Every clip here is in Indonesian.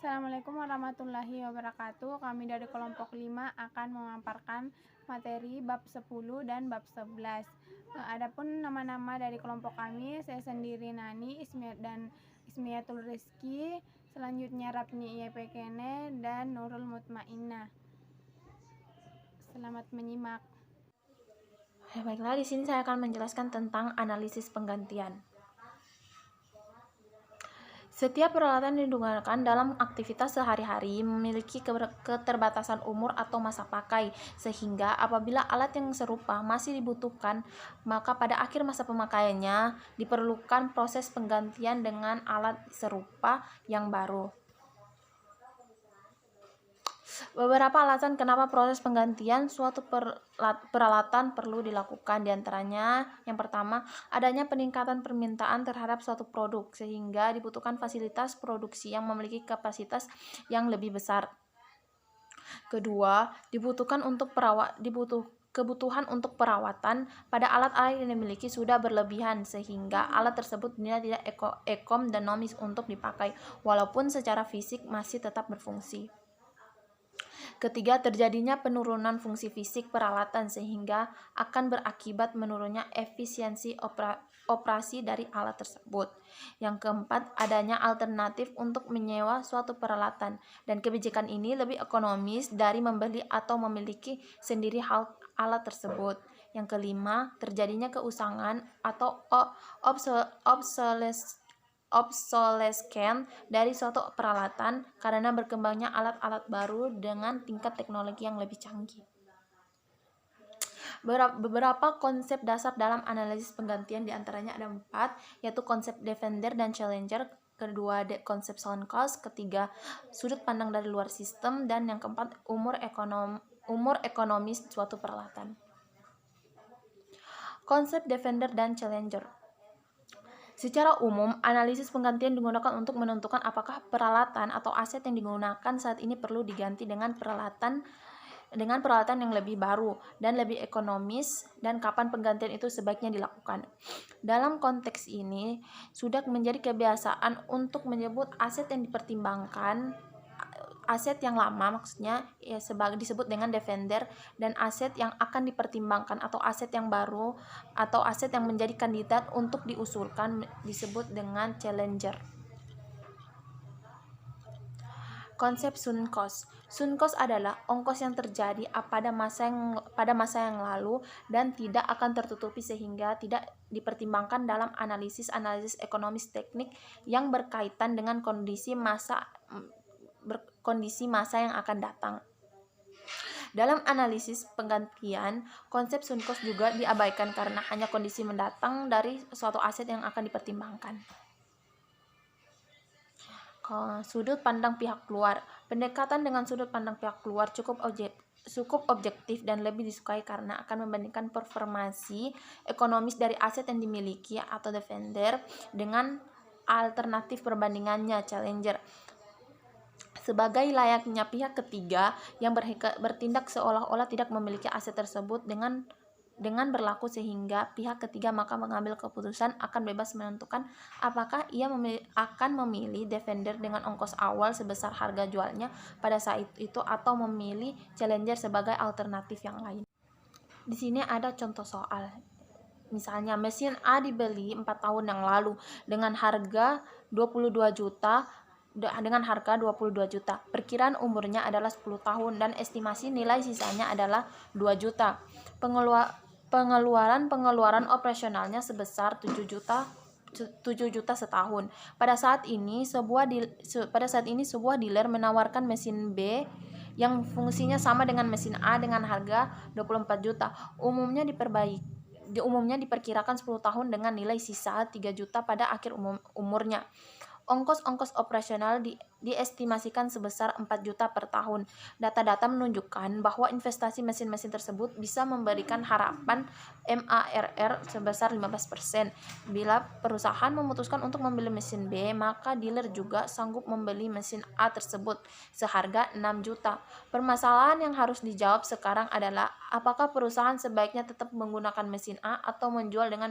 Assalamualaikum warahmatullahi wabarakatuh. Kami dari kelompok 5 akan memaparkan materi bab 10 dan bab 11. Adapun nama-nama dari kelompok kami, saya sendiri Nani, Ismiatul Rizki, selanjutnya Rapni Iyepekene, dan Nurul Mutmainnah. Selamat menyimak. Baiklah, di sini saya akan menjelaskan tentang analisis penggantian. Setiap peralatan yang digunakan dalam aktivitas sehari-hari memiliki keterbatasan umur atau masa pakai, sehingga apabila alat yang serupa masih dibutuhkan, maka pada akhir masa pemakaiannya diperlukan proses penggantian dengan alat serupa yang baru. Beberapa alasan kenapa proses penggantian suatu peralatan perlu dilakukan, diantaranya yang pertama, adanya peningkatan permintaan terhadap suatu produk sehingga dibutuhkan fasilitas produksi yang memiliki kapasitas yang lebih besar. Kedua, kebutuhan untuk perawatan pada alat-alat yang dimiliki sudah berlebihan sehingga alat tersebut tidak ekonomis untuk dipakai walaupun secara fisik masih tetap berfungsi. Ketiga, terjadinya penurunan fungsi fisik peralatan sehingga akan berakibat menurunnya efisiensi operasi dari alat tersebut. Yang keempat, adanya alternatif untuk menyewa suatu peralatan dan kebijakan ini lebih ekonomis dari membeli atau memiliki sendiri alat tersebut. Yang kelima, terjadinya keusangan atau obsolescence dari suatu peralatan karena berkembangnya alat-alat baru dengan tingkat teknologi yang lebih canggih. Beberapa konsep dasar dalam analisis penggantian diantaranya ada 4, yaitu konsep defender dan challenger, kedua konsep sunk cost, ketiga sudut pandang dari luar sistem, dan yang keempat umur ekonomis suatu peralatan. Konsep defender dan challenger. Secara umum, analisis penggantian digunakan untuk menentukan apakah peralatan atau aset yang digunakan saat ini perlu diganti dengan peralatan yang lebih baru dan lebih ekonomis, dan kapan penggantian itu sebaiknya dilakukan. Dalam konteks ini, sudah menjadi kebiasaan untuk menyebut aset yang dipertimbangkan, aset yang lama maksudnya ya disebut dengan defender, dan aset yang akan dipertimbangkan atau aset yang baru atau aset yang menjadi kandidat untuk diusulkan disebut dengan challenger. Konsep sunk cost. Sunk cost adalah ongkos yang terjadi pada masa yang lalu dan tidak akan tertutupi sehingga tidak dipertimbangkan dalam analisis ekonomis teknik yang berkaitan dengan kondisi masa yang akan datang. Dalam analisis penggantian, konsep sunk cost juga diabaikan karena hanya kondisi mendatang dari suatu aset yang akan dipertimbangkan. Sudut pandang pihak luar. Pendekatan dengan sudut pandang pihak luar cukup objektif dan lebih disukai karena akan membandingkan performansi ekonomis dari aset yang dimiliki atau defender dengan alternatif perbandingannya challenger, sebagai layaknya pihak ketiga yang bertindak seolah-olah tidak memiliki aset tersebut dengan berlaku sehingga pihak ketiga maka mengambil keputusan akan bebas menentukan apakah ia akan memilih defender dengan ongkos awal sebesar harga jualnya pada saat itu atau memilih challenger sebagai alternatif yang lain. Di sini ada contoh soal. Misalnya mesin A dibeli 4 tahun yang lalu dengan harga 22 juta. Perkiraan umurnya adalah 10 tahun dan estimasi nilai sisanya adalah 2 juta. Pengeluaran operasionalnya sebesar 7 juta setahun. Pada saat ini sebuah dealer menawarkan mesin B yang fungsinya sama dengan mesin A dengan harga 24 juta. Umumnya diperkirakan 10 tahun dengan nilai sisa 3 juta pada akhir umurnya. Ongkos operasional diestimasikan sebesar 4 juta per tahun. Data-data menunjukkan bahwa investasi mesin-mesin tersebut bisa memberikan harapan MARR sebesar 15%. Bila perusahaan memutuskan untuk membeli mesin B, maka dealer juga sanggup membeli mesin A tersebut seharga 6 juta. Permasalahan yang harus dijawab sekarang adalah apakah perusahaan sebaiknya tetap menggunakan mesin A atau menjual dengan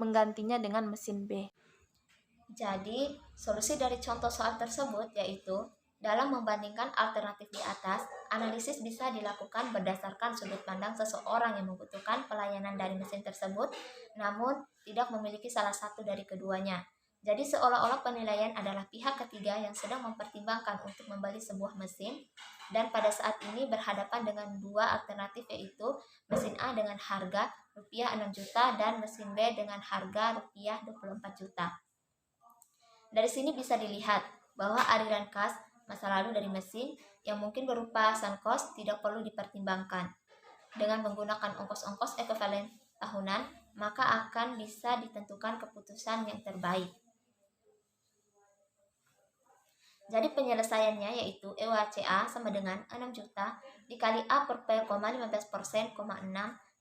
menggantinya dengan mesin B. Jadi, solusi dari contoh soal tersebut yaitu Dalam membandingkan alternatif di atas, analisis bisa dilakukan berdasarkan sudut pandang seseorang yang membutuhkan pelayanan dari mesin tersebut, namun tidak memiliki salah satu dari keduanya. Jadi seolah-olah penilaian adalah pihak ketiga yang sedang mempertimbangkan untuk membeli sebuah mesin, dan pada saat ini berhadapan dengan dua alternatif, yaitu mesin A dengan harga rupiah 6 juta dan mesin B dengan harga rupiah 24 juta. Dari sini bisa dilihat bahwa aliran kas masa lalu dari mesin yang mungkin berupa sunk cost tidak perlu dipertimbangkan. Dengan menggunakan ongkos-ongkos ekuivalen tahunan, maka akan bisa ditentukan keputusan yang terbaik. Jadi penyelesaiannya yaitu EWACA sama dengan 6 juta dikali A per P, 15%, 6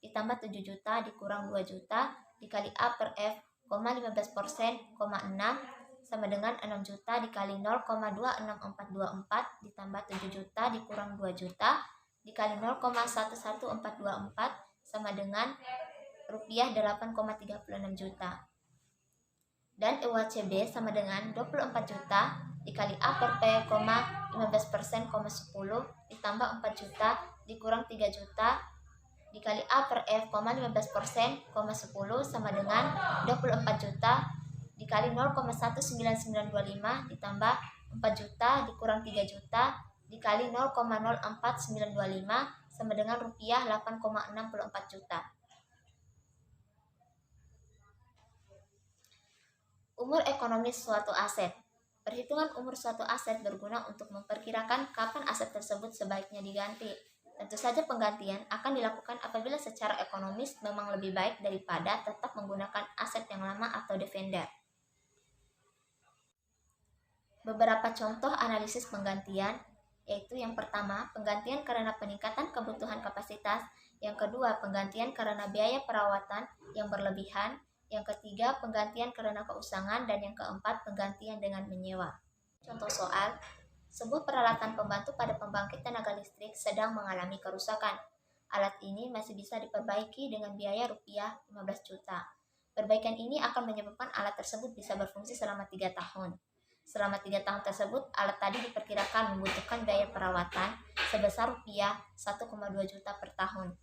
ditambah 7 juta dikurang 2 juta dikali A per F, 15%, 6 sama dengan 6 juta dikali 0,26424 ditambah 7 juta dikurang 2 juta dikali 0,11424 sama dengan rupiah 8,36 juta. Dan EWACB sama dengan 24 juta dikali A per P, 15%, 10 ditambah 4 juta dikurang 3 juta dikali A per F, 15%, 10 sama dengan 24 juta dikali 0,19925 ditambah 4 juta dikurang 3 juta dikali 0,04925 sama dengan rupiah 8,64 juta. Umur ekonomis suatu aset. Perhitungan umur suatu aset berguna untuk memperkirakan kapan aset tersebut sebaiknya diganti. Tentu saja penggantian akan dilakukan apabila secara ekonomis memang lebih baik daripada tetap menggunakan aset yang lama atau defender. Beberapa contoh analisis penggantian, yaitu yang pertama, penggantian karena peningkatan kebutuhan kapasitas, yang kedua, penggantian karena biaya perawatan yang berlebihan, yang ketiga, penggantian karena keusangan, dan yang keempat, penggantian dengan menyewa. Contoh soal, sebuah peralatan pembantu pada pembangkit tenaga listrik sedang mengalami kerusakan. Alat ini masih bisa diperbaiki dengan biaya rupiah 15 juta. Perbaikan ini akan menyebabkan alat tersebut bisa berfungsi selama 3 tahun. Selama 3 tahun tersebut, alat tadi diperkirakan membutuhkan biaya perawatan sebesar rupiah 1,2 juta per tahun.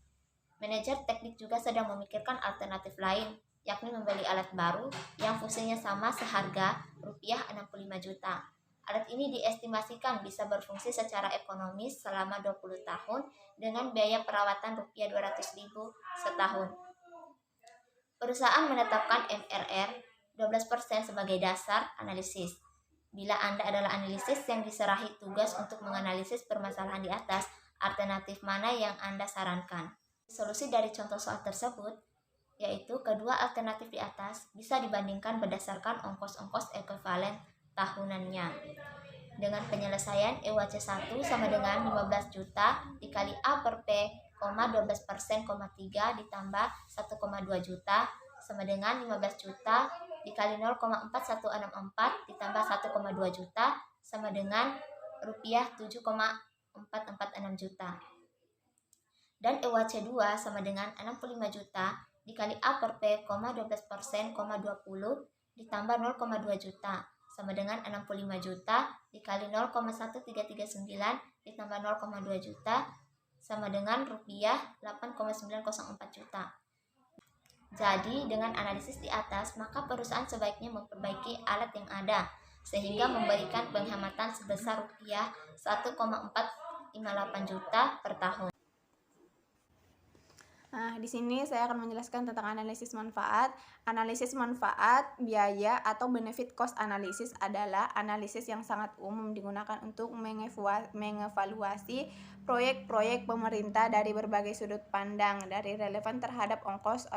Manajer teknik juga sedang memikirkan alternatif lain, yakni membeli alat baru yang fungsinya sama seharga rupiah 65 juta. Alat ini diestimasikan bisa berfungsi secara ekonomis selama 20 tahun dengan biaya perawatan rupiah 200.000 setahun. Perusahaan menetapkan MRR 12% sebagai dasar analisis. Bila Anda adalah analisis yang diserahi tugas untuk menganalisis permasalahan di atas, alternatif mana yang Anda sarankan? Solusi dari contoh soal tersebut, yaitu kedua alternatif di atas, bisa dibandingkan berdasarkan ongkos-ongkos ekuivalen tahunannya. Dengan penyelesaian EWAC1 sama dengan 15 juta dikali A per P, 12%, 3 ditambah 1,2 juta sama dengan 15 juta dikali 0,4164 ditambah 1,2 juta sama dengan rupiah 7,446 juta. Dan EWAC2 sama dengan 65 juta dikali A per P, 12%, 20 ditambah 0,2 juta sama dengan 65 juta dikali 0,1339 ditambah 0,2 juta sama dengan rupiah 8,904 juta. Jadi, dengan analisis di atas, maka perusahaan sebaiknya memperbaiki alat yang ada, sehingga memberikan penghematan sebesar rupiah 1,458 juta per tahun. Nah, di sini saya akan menjelaskan tentang analisis manfaat. Analisis manfaat, biaya, atau benefit cost analysis adalah analisis yang sangat umum digunakan untuk mengevaluasi proyek-proyek pemerintah dari berbagai sudut pandang, dari relevan terhadap ongkos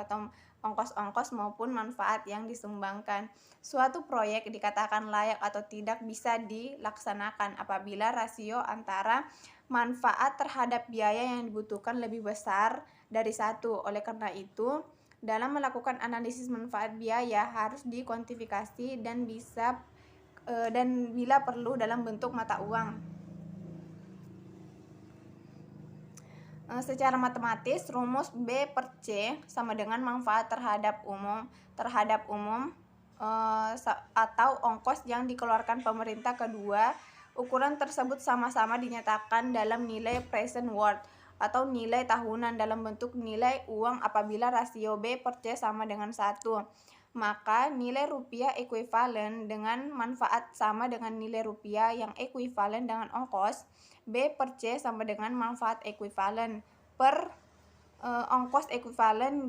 maupun manfaat yang disumbangkan. Suatu proyek dikatakan layak atau tidak bisa dilaksanakan apabila rasio antara manfaat terhadap biaya yang dibutuhkan lebih besar dari satu. Oleh karena itu, dalam melakukan analisis manfaat biaya harus dikuantifikasi dan bila perlu dalam bentuk mata uang. Secara matematis, rumus B per C sama dengan manfaat terhadap umum atau ongkos yang dikeluarkan pemerintah kedua Ukuran tersebut sama-sama dinyatakan dalam nilai present worth atau nilai tahunan dalam bentuk nilai uang apabila rasio B per C sama dengan 1. Maka nilai rupiah ekuivalen dengan manfaat sama dengan nilai rupiah yang ekuivalen dengan ongkos. B per C sama dengan manfaat ekuivalen per ongkos ekuivalen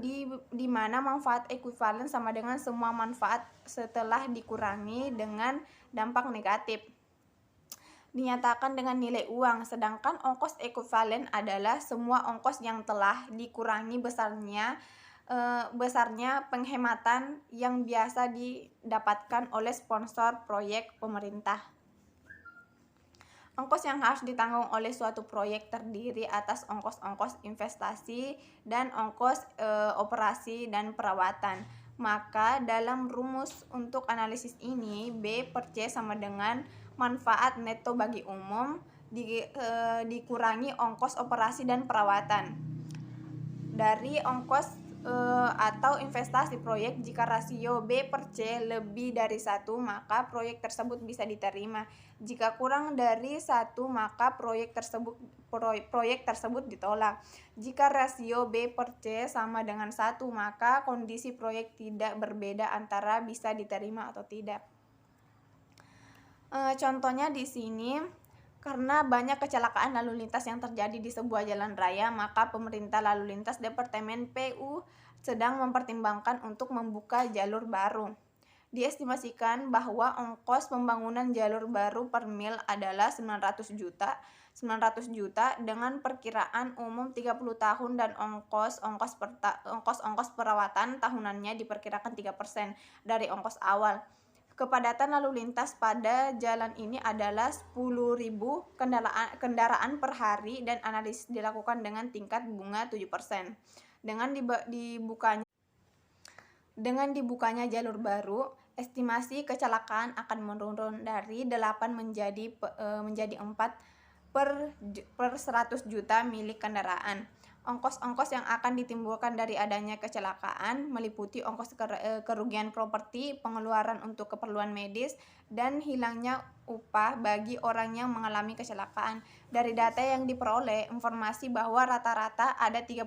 di mana manfaat ekuivalen sama dengan semua manfaat setelah dikurangi dengan dampak negatif. Dinyatakan dengan nilai uang, sedangkan ongkos ekuivalen adalah semua ongkos yang telah dikurangi besarnya penghematan yang biasa didapatkan oleh sponsor proyek pemerintah. Ongkos yang harus ditanggung oleh suatu proyek terdiri atas ongkos-ongkos investasi dan ongkos operasi dan perawatan. Maka dalam rumus untuk analisis ini, B per C sama dengan manfaat neto bagi umum dikurangi ongkos operasi dan perawatan. Dari ongkos atau investasi proyek, jika rasio B per C lebih dari 1, maka proyek tersebut bisa diterima. Jika kurang dari 1, maka proyek tersebut ditolak. Jika rasio B per C sama dengan 1, maka kondisi proyek tidak berbeda antara bisa diterima atau tidak. Contohnya di sini, karena banyak kecelakaan lalu lintas yang terjadi di sebuah jalan raya, maka pemerintah lalu lintas Departemen PU sedang mempertimbangkan untuk membuka jalur baru. Diestimasikan bahwa ongkos pembangunan jalur baru per mil adalah 900 juta dengan perkiraan umum 30 tahun dan ongkos perawatan tahunannya diperkirakan 3% dari ongkos awal. Kepadatan lalu lintas pada jalan ini adalah 10.000 kendaraan per hari dan analisis dilakukan dengan tingkat bunga 7%. Dengan dibukanya jalur baru, estimasi kecelakaan akan menurun dari 8 menjadi 4 per 100 juta milik kendaraan. Ongkos-ongkos yang akan ditimbulkan dari adanya kecelakaan meliputi ongkos kerugian properti, pengeluaran untuk keperluan medis, dan hilangnya upah bagi orang yang mengalami kecelakaan. Dari data yang diperoleh, informasi bahwa rata-rata ada 35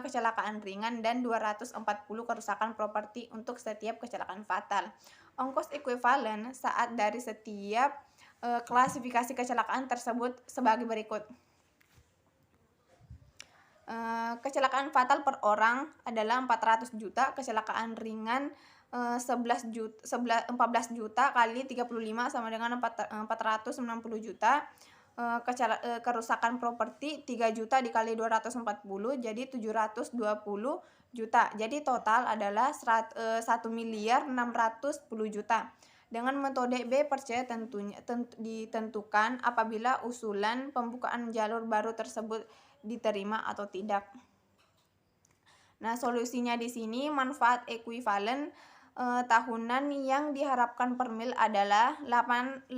kecelakaan ringan dan 240 kerusakan properti untuk setiap kecelakaan fatal. Ongkos ekuivalen saat dari setiap klasifikasi kecelakaan tersebut sebagai berikut. Kecelakaan fatal per orang adalah 400 juta, kecelakaan ringan 14 juta kali 35 sama dengan 460 juta, kerusakan properti 3 juta dikali 240 jadi 720 juta. Jadi total adalah 1.610 juta. Dengan metode B per C ditentukan apabila usulan pembukaan jalur baru tersebut diterima atau tidak. Nah, solusinya di sini manfaat ekuivalen tahunan yang diharapkan per mil adalah 8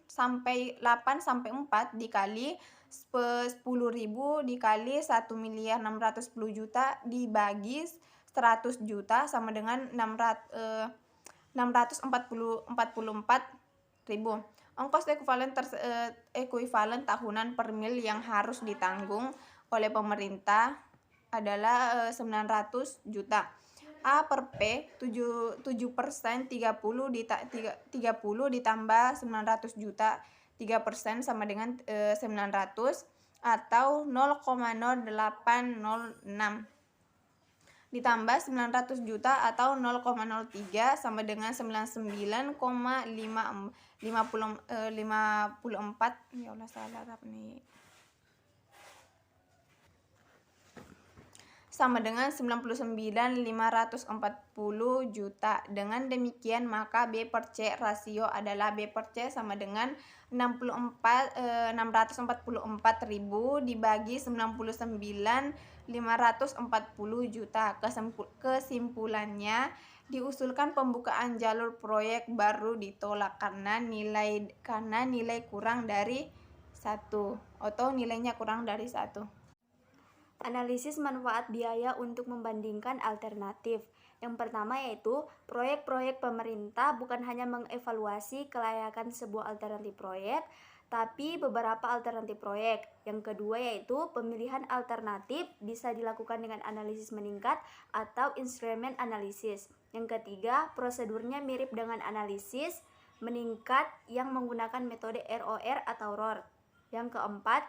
sampai 4 dikali 10.000 dikali 1.610 juta dibagi 100 juta sama dengan 644.000. Ongkos ekuivalen tahunan per mil yang harus ditanggung oleh pemerintah adalah 900 juta. A per P 7% 30 ditambah 900 juta 3% sama dengan 900 atau 0,0806 ditambah 900 juta atau 0,03 sama dengan 99,54. Ya Allah, salah apa nih. Sama dengan 99.540 juta. Dengan demikian maka B per C rasio adalah B per C sama dengan 644.000 dibagi 99.540 juta. Kesimpulannya, diusulkan pembukaan jalur proyek baru ditolak karena nilai kurang dari 1 atau nilainya kurang dari 1. Analisis manfaat biaya untuk membandingkan alternatif. Yang pertama yaitu proyek-proyek pemerintah bukan hanya mengevaluasi kelayakan sebuah alternatif proyek, tapi beberapa alternatif proyek. Yang kedua yaitu pemilihan alternatif bisa dilakukan dengan analisis meningkat atau instrumen analisis. Yang ketiga, prosedurnya mirip dengan analisis meningkat yang menggunakan metode ROR atau ROR. Yang keempat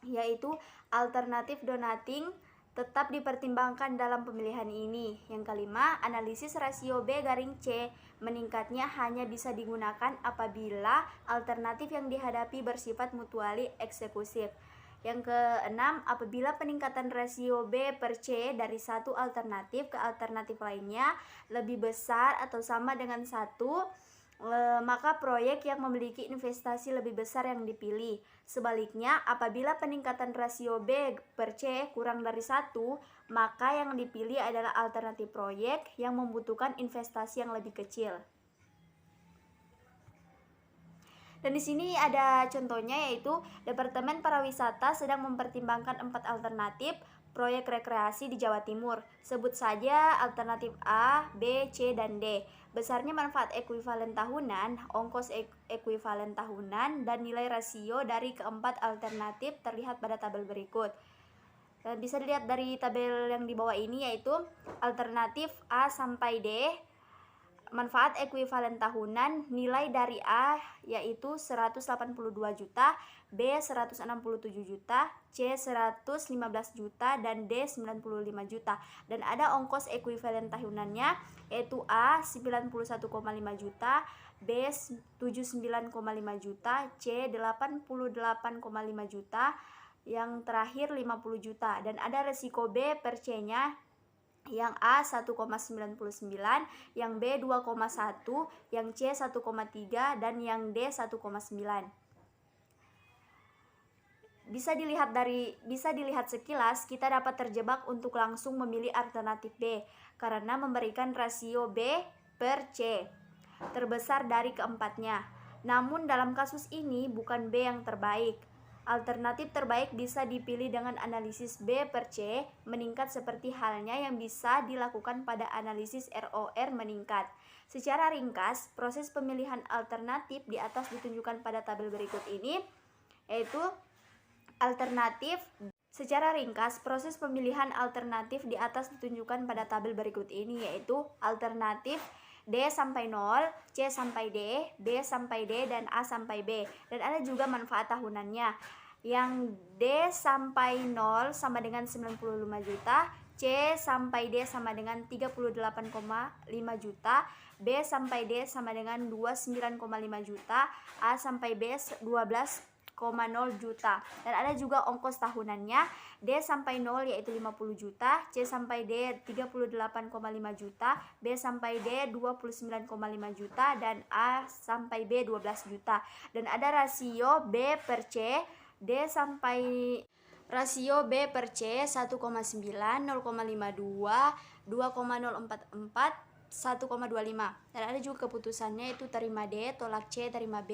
yaitu alternatif donating tetap dipertimbangkan dalam pemilihan ini. Yang kelima, analisis rasio B/C meningkatnya hanya bisa digunakan apabila alternatif yang dihadapi bersifat mutually eksklusif. Yang keenam, apabila peningkatan rasio B/C dari satu alternatif ke alternatif lainnya lebih besar atau sama dengan 1, maka proyek yang memiliki investasi lebih besar yang dipilih. Sebaliknya, apabila peningkatan rasio B/C kurang dari 1, maka yang dipilih adalah alternatif proyek yang membutuhkan investasi yang lebih kecil. Dan di sini ada contohnya, yaitu Departemen Pariwisata sedang mempertimbangkan 4 alternatif proyek rekreasi di Jawa Timur. Sebut saja alternatif A, B, C, dan D. Besarnya manfaat ekuivalen tahunan, ongkos ekuivalen tahunan, dan nilai rasio dari keempat alternatif terlihat pada tabel berikut. Dan bisa dilihat dari tabel yang di bawah ini, yaitu alternatif A sampai D. Manfaat ekuivalen tahunan, nilai dari A yaitu 182 juta, B 167 juta, C 115 juta, dan D 95 juta. Dan ada ongkos ekuivalen tahunannya, yaitu A 91,5 juta, B 79,5 juta, C 88,5 juta, yang terakhir 50 juta. Dan ada resiko B/C nya, yang A 1,99, yang B 2,1, yang C 1,3, dan yang D 1,9. Bisa dilihat sekilas, kita dapat terjebak untuk langsung memilih alternatif B karena memberikan rasio B/C terbesar dari keempatnya. Namun dalam kasus ini bukan B yang terbaik. Alternatif terbaik bisa dipilih dengan analisis B/C meningkat seperti halnya yang bisa dilakukan pada analisis ROR meningkat. Secara ringkas, proses pemilihan alternatif di atas ditunjukkan pada tabel berikut ini, yaitu alternatif D sampai 0, C sampai D, B sampai D, dan A sampai B. Dan ada juga manfaat tahunannya. Yang D sampai 0 sama dengan 95 juta, C sampai D sama dengan 38,5 juta, B sampai D sama dengan 29,5 juta, A sampai B 12,0 juta. Dan ada juga ongkos tahunannya. D sampai 0 yaitu 50 juta, C sampai D 38,5 juta, B sampai D 29,5 juta, dan A sampai B 12 juta. Dan ada rasio B/C, rasio B/C 1,9, 0,52, 2,044, 1,25. Dan ada juga keputusannya, itu terima D, tolak C, terima B,